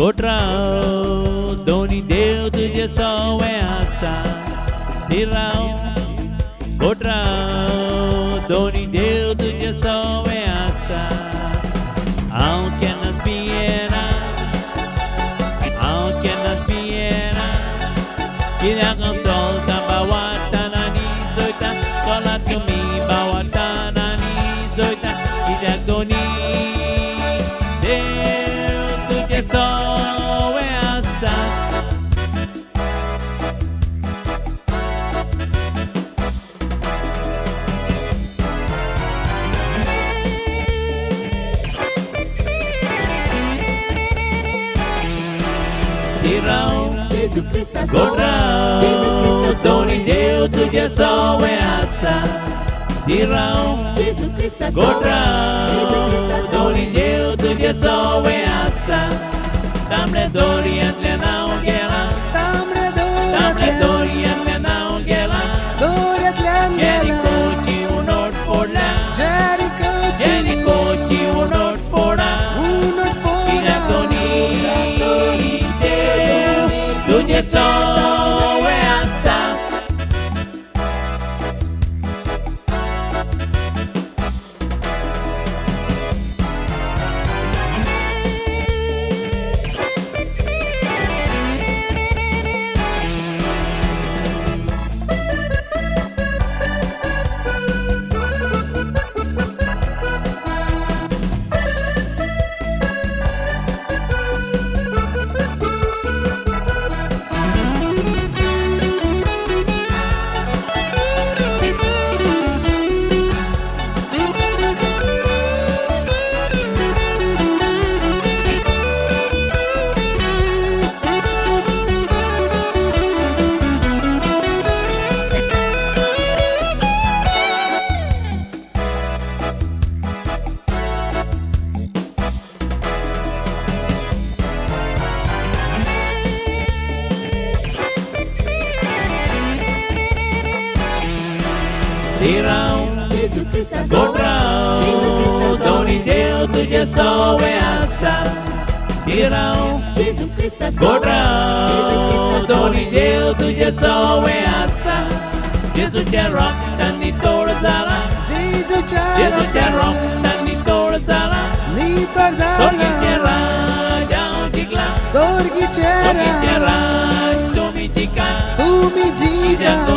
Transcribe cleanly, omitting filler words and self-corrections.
गोठराव दोन्ही देव तुझे सवय असा धीराव गोठराव दोन्ही देव तुझे सवय असा हांव केन्नाच भियेना हांव केन्नाच भियेना कित्याक हांव चलता भावार्थानांनी चोयता चलात तुमी भावार्थानांनी चोयता कित्याक दोन्ही देव तुझे सवय असा गोठराव दोन्ही देव तुझे सवय असा धीराव गोठराव दोन्ही देव तुझे सवय असा तांबड्या दोरयांतल्यान हांव गेलां तांबड्या दोरयांतल्यान हांव गेलां जेरिकोची उणोट फोडल्या जेरिकोची उणोट फोडा कित्याक दोन्ही देव तुझे सवय असा गोठराव दोन्ही देव तुझे सवय असा धीराव गोठराव दोन्ही देव तुझे सवय असा जेजूच्या रोगतांनी तोड जाला जेजूच्या रोगतांनी तोड जाला सोर्गीचे राज हांव जिंकला सोर्गीचे राज तुम्ही जिंका कित्याक